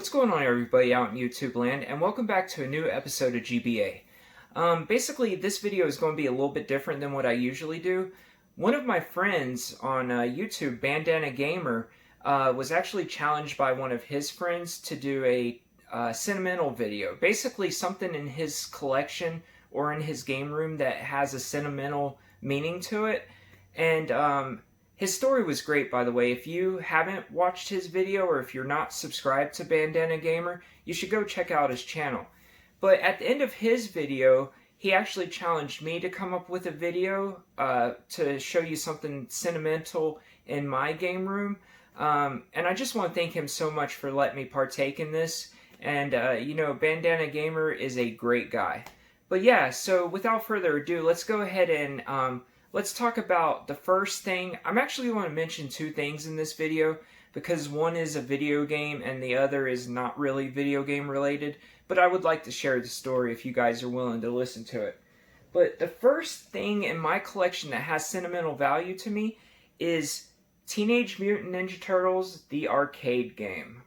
What's going on, everybody out in YouTube land, and welcome back to a new episode of GBA. Basically, this video is going to be a little bit different than what I usually do. One of my friends on YouTube, Bandana Gamer, was actually challenged by one of his friends to do a sentimental video. Basically, something in his collection or in his game room that has a sentimental meaning to it. And his story was great, by the way. If you haven't watched his video or if you're not subscribed to Bandana Gamer, you should go check out his channel. But at the end of his video, he actually challenged me to come up with a video to show you something sentimental in my game room. And I just want to thank him so much for letting me partake in this. And, Bandana Gamer is a great guy. But yeah, so without further ado, let's go ahead and let's talk about the first thing. I'm actually going to mention two things in this video because one is a video game and the other is not really video game related, but I would like to share the story if you guys are willing to listen to it. But the first thing in my collection that has sentimental value to me is Teenage Mutant Ninja Turtles, the arcade game.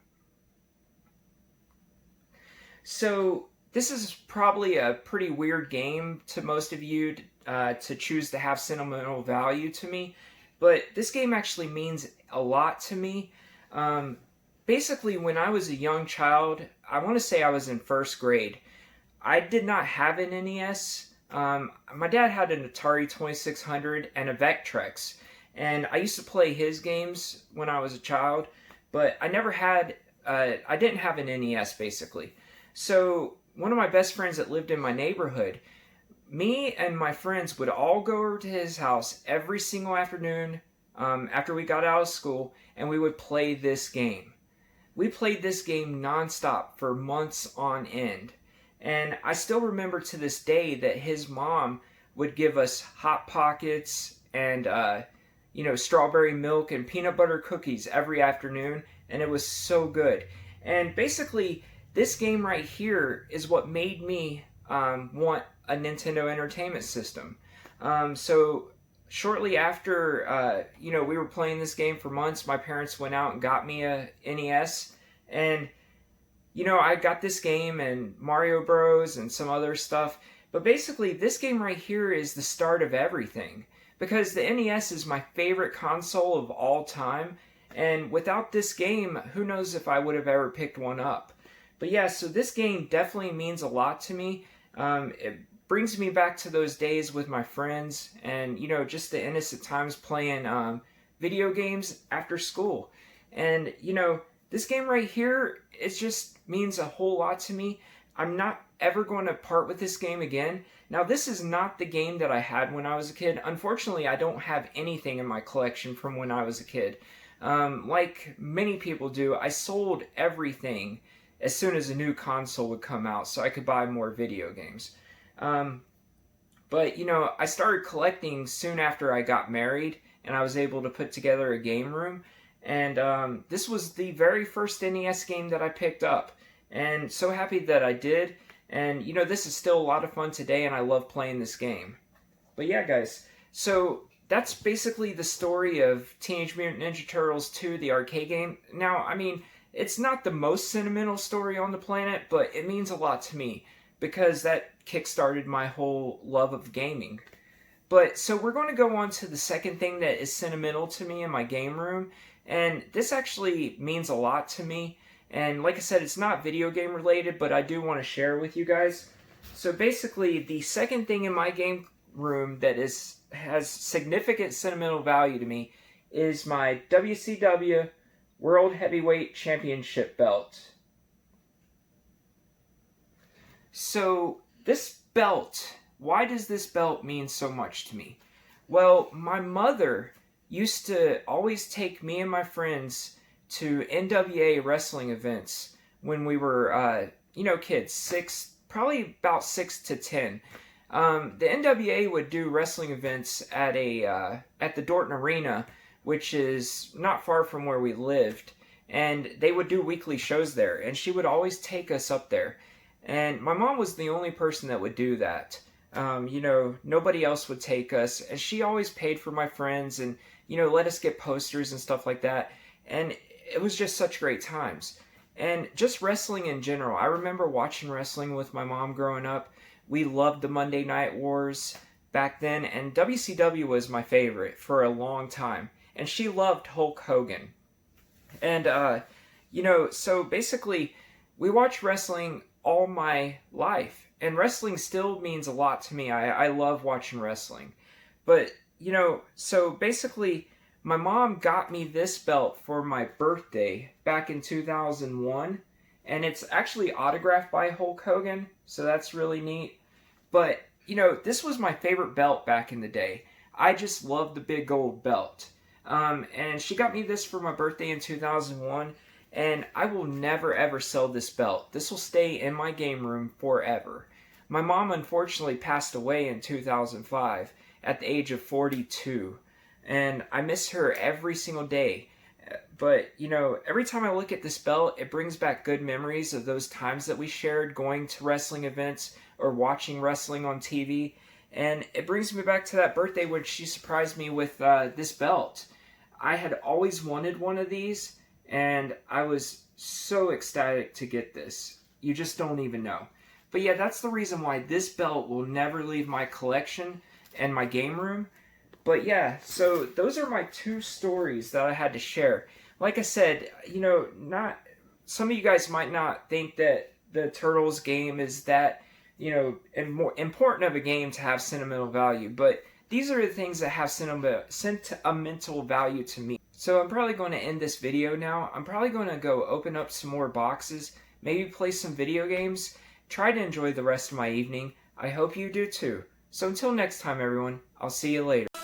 So this is probably a pretty weird game to most of you to choose to have sentimental value to me, but this game actually means a lot to me. Basically, when I was a young child, I want to say I was in first grade, I did not have an NES. My dad had an Atari 2600 and a Vectrex, and I used to play his games when I was a child, but I never had, I didn't have an NES basically. So one of my best friends that lived in my neighborhood, me and my friends would all go over to his house every single afternoon after we got out of school, and we would play this game. We played this game nonstop for months on end. And I still remember to this day that his mom would give us Hot Pockets and, strawberry milk and peanut butter cookies every afternoon, and it was so good. And basically, this game right here is what made me want a Nintendo Entertainment System. So shortly after, we were playing this game for months, my parents went out and got me a NES. And, I got this game and Mario Bros. And some other stuff. But basically, this game right here is the start of everything. Because the NES is my favorite console of all time. And without this game, who knows if I would have ever picked one up. But yeah, so this game definitely means a lot to me. It brings me back to those days with my friends and, just the innocent times playing video games after school. And, this game right here, it just means a whole lot to me. I'm not ever going to part with this game again. Now, this is not the game that I had when I was a kid. Unfortunately, I don't have anything in my collection from when I was a kid. Like many people do, I sold everything as soon as a new console would come out so I could buy more video games. But, I started collecting soon after I got married and I was able to put together a game room. And this was the very first NES game that I picked up. And so happy that I did. And, this is still a lot of fun today and I love playing this game. But yeah, guys, so that's basically the story of Teenage Mutant Ninja Turtles 2, the arcade game. Now, it's not the most sentimental story on the planet, but it means a lot to me because that kickstarted my whole love of gaming. But so we're going to go on to the second thing that is sentimental to me in my game room, and this actually means a lot to me. And like I said, it's not video game related, but I do want to share with you guys. So basically, the second thing in my game room that has significant sentimental value to me is my WCW World Heavyweight Championship belt. So this belt, why does this belt mean so much to me? Well, my mother used to always take me and my friends to NWA wrestling events when we were, kids, probably about 6 to 10. The NWA would do wrestling events at the Dorton Arena, which is not far from where we lived, and they would do weekly shows there, and she would always take us up there. And my mom was the only person that would do that. Nobody else would take us, and she always paid for my friends and, let us get posters and stuff like that, and it was just such great times. And just wrestling in general. I remember watching wrestling with my mom growing up. We loved the Monday Night Wars back then, and WCW was my favorite for a long time. And she loved Hulk Hogan. And, so basically, we watched wrestling all my life. And wrestling still means a lot to me. I love watching wrestling. But, so basically, my mom got me this belt for my birthday back in 2001. And it's actually autographed by Hulk Hogan. So that's really neat. But, this was my favorite belt back in the day. I just loved the big gold belt. And she got me this for my birthday in 2001, and I will never ever sell this belt. This will stay in my game room forever. My mom unfortunately passed away in 2005 at the age of 42, and I miss her every single day. But, every time I look at this belt, it brings back good memories of those times that we shared going to wrestling events or watching wrestling on TV. And it brings me back to that birthday when she surprised me with this belt. I had always wanted one of these, and I was so ecstatic to get this. You just don't even know. But yeah, that's the reason why this belt will never leave my collection and my game room. But yeah, so those are my two stories that I had to share. Like I said, not some of you guys might not think that the Turtles game is that, and more important of a game to have sentimental value, but these are the things that have sentimental value to me. So I'm probably going to end this video now. I'm probably going to go open up some more boxes, maybe play some video games, try to enjoy the rest of my evening. I hope you do too. So until next time, everyone, I'll see you later.